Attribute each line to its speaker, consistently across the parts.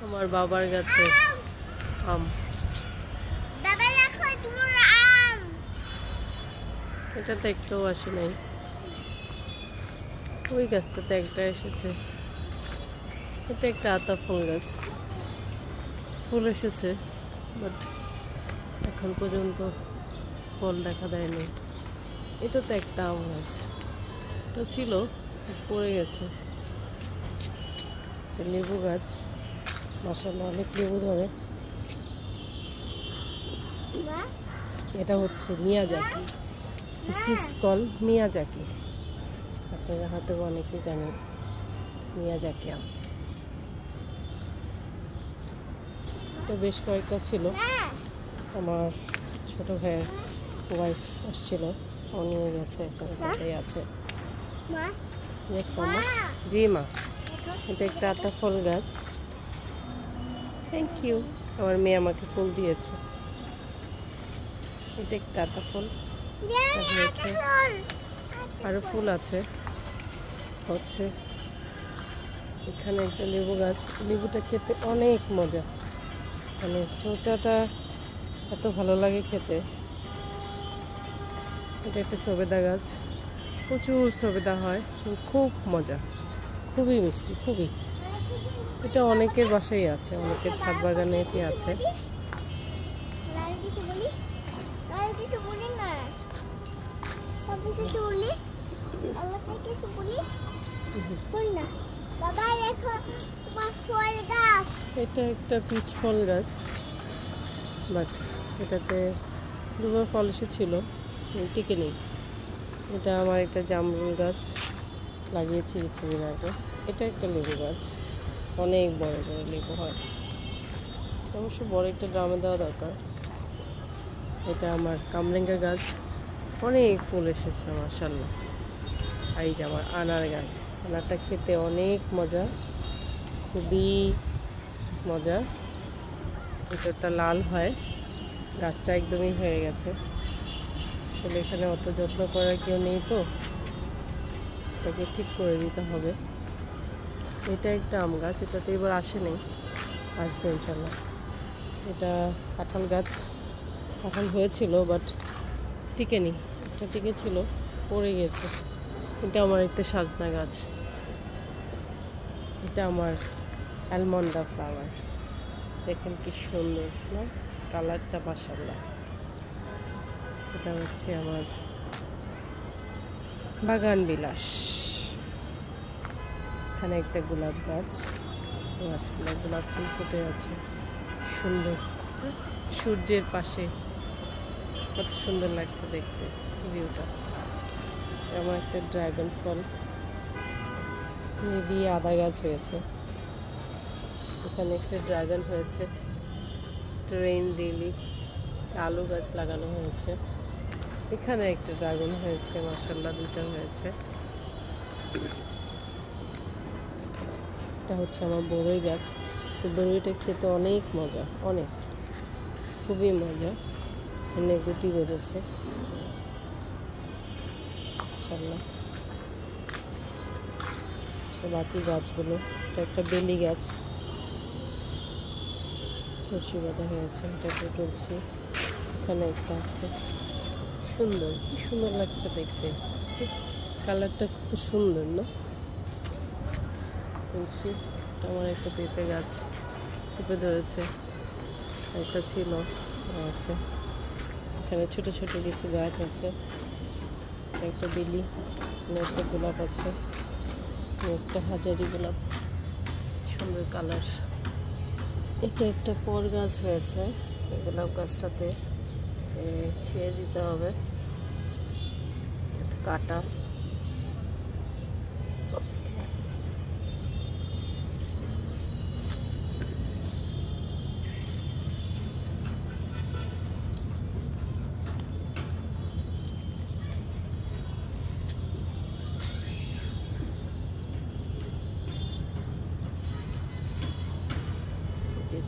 Speaker 1: আমার বাবার গাছে আম। এটাতে একটাও আসে নাই, ওই গাছটাতে একটা এসেছে। এটা একটা আতা ফুল গাছ, ফুল এসেছে বাট এখন পর্যন্ত ফল দেখা দেয়নি। এটা তো একটা আম গাছ, এটা ছিল পড়ে গেছে। লেবু গাছ, মাশাআল্লাহ অনেক লেবু ধরে। এটা হচ্ছে Miyazaki, this is call Miyazaki. আপনারা হয়তো অনেকে জানেন মিয়াজাকি আম। এটা বেশ কয়েকটা ছিল। আমার ছোট ভাইয়ের ওয়াইফ আসছিল, ও নিয়ে গেছে, এটাই আছে। ইয়েস মামা। জি মা। এটা একটা আতা ফল গাছ। Thank you. আমার মেয়ে আমাকে ফুল দিয়েছে। এটা একটা আতা ফুল হয়েছে, আরো ফুল আছে হচ্ছে। এখানে একটা লেবু গাছ, লেবুটা খেতে অনেক মজা, মানে চোচাটা এত ভালো লাগে খেতে। এটা একটা সবেদা গাছ, প্রচুর সবেদা হয়, খুব মজা, খুবই মিষ্টি, খুবই। এটা অনেকের বাসায় আছে, অনেকের ছাদ বাগানে আছে। এটা একটা পিচ ফল গাছ, বাট এটাতে দুবার ফল এসেছিল, টিকে নেই। এটা আমার একটা জামরুল গাছ, লাগিয়েছি কিছুদিন আগে। এটা একটা লেবু গাছ, অনেক বড় বড় লেবু হয়, অবশ্য বড় একটা ড্রামে দেওয়া দরকার। এটা আমার কামরাঙ্গা গাছ, অনেক ফুল এসেছে মাশাআল্লাহ। এই যে আমার আনার গাছ, আনারটা খেতে অনেক মজা, খুবই মজা। ভিতরটা লাল হয়, গাছটা একদমই হয়ে গেছে। আসলে এখানে অত যত্ন করার কেউ নেই, তো এটাকে ঠিক করে দিতে হবে। এটা একটা আম গাছ, এটাতে এবার আসে নেই, আসবে ইনশাল্লাহ। এটা কাঁঠাল গাছ, কাঁঠাল হয়েছিল বাট টিকেনি, এটা টিকেছিল পড়ে গেছে। এটা আমার একটা সাজনা গাছ। এটা আমার অ্যালমন্ডা ফ্লাওয়ার, দেখেন কি সুন্দর না কালারটা, মাশাআল্লাহ। এটা হচ্ছে আমার বাগান বিলাস। এখানে একটা গোলাপ গাছ, মাশাআল্লাহ গোলাপ ফুল ফুটে আছে, সুন্দর, সূর্যের পাশে কত সুন্দর লাগছে দেখতে ভিউটা। আমার একটা ড্রাগন ফল, মেবি আদা গাছ হয়েছে। এখানে একটা ড্রাগন হয়েছে, রেইন লিলি, আলু গাছ লাগানো হয়েছে। এখানে একটা ড্রাগন হয়েছে, মাশাআল্লাহ দুটো হয়েছে। এটা হচ্ছে আমার বড়ই গাছ, বড়ইটা খেতে অনেক মজা, অনেক, খুবই মজা। এখানে গুটি বেঁধেছে মাশাআল্লাহ। বাকি গাছগুলো, এটা একটা বেলি গাছ, তুলসী বাঁধা হয়েছে। এটা একটা তুলসী, এখানে একটা আছে, সুন্দর, কি সুন্দর লাগছে দেখতে, কালারটা কত সুন্দর না তুলসী। এটা আমার একটা পেঁপে গাছ, পেঁপে ধরেছে, একটা ছিল আছে। এখানে ছোট ছোট কিছু গাছ আছে, একটা বেলি, একটা গোলাপ আছে, একটা হাজারি গোলাপ, সুন্দর কালার। এটা একটা পর গাছ হয়েছে, গোলাপ গাছটাতে ছেড়ে দিতে হবে, কাটা।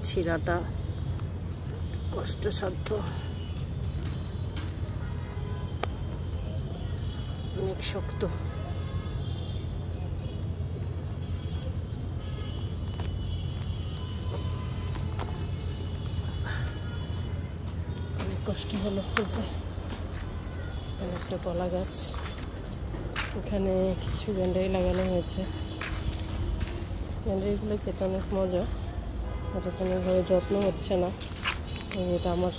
Speaker 1: ছিঁড়াটা কষ্টসাধ্য, অনেক শক্ত। কষ্ট হলো খুলতে। একটা কলা গাছ, এখানে কিছু গ্যান্ডারি লাগানো হয়েছে। গ্যান্ডারিগুলো খেতে অনেক মজা, আর এখানে ভাবে যত্ন হচ্ছে না। এটা আমার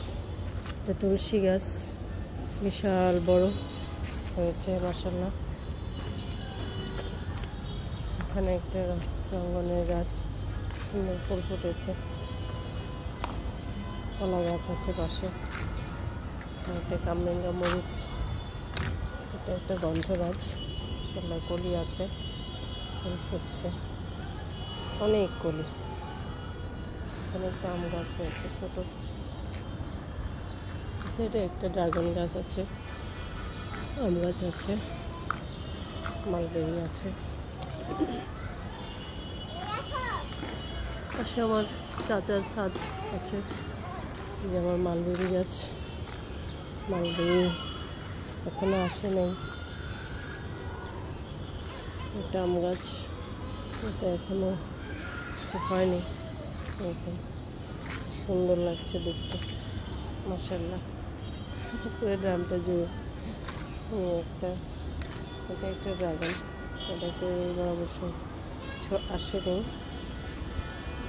Speaker 1: একটা তুলসী গাছ, বিশাল বড় হয়েছে মাশাআল্লাহ। এখানে একটা রঙ্গনের গাছ, সুন্দর ফুল ফুটেছে। কলা গাছ আছে পাশে। একটা কামরাঙ্গা মরিচ, এটা একটা গন্ধরাজ, মাশাআল্লাহ কলি আছে, ফুল ফুটছে, অনেক কলি। এখানে একটা আম গাছ হয়েছে ছোট। সাইডে একটা ড্রাগন গাছ আছে, আম গাছ আছে, মালবেরি আছে। পাশে আমার চাচার ছাদ আছে, যে আমার মালবেরি গাছ। মালবেরি এখনো আসে নাই। একটা আম গাছ, এটা এখনো কিছু হয়নি। এরকম সুন্দর লাগছে দেখতে মাশাআল্লাহ। পুরো ড্রামটা জুড়ে এটা একটা ড্রাগন, এটাতে এবার অবশ্য আসেনি।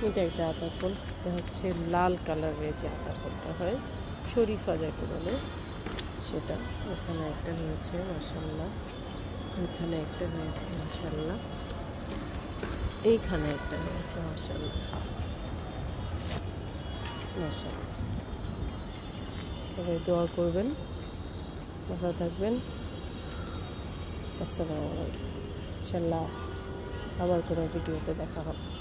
Speaker 1: এটা একটা আতা ফুল, এটা হচ্ছে লাল কালারের যে আতা ফুলটা হয়, শরীফা যাকে বলে সেটা। এখানে একটা হয়েছে মাশাআল্লাহ, এখানে একটা হয়েছে মাশাআল্লাহ, এইখানে একটা হয়েছে মাশাআল্লাহ মাশাআল্লাহ। সবাই দোয়া করবেন, ভালো থাকবেন। আসসালামু আলাইকুম। ইনশাআল্লাহ আবার কোনো ভিডিওতে দেখা হবে।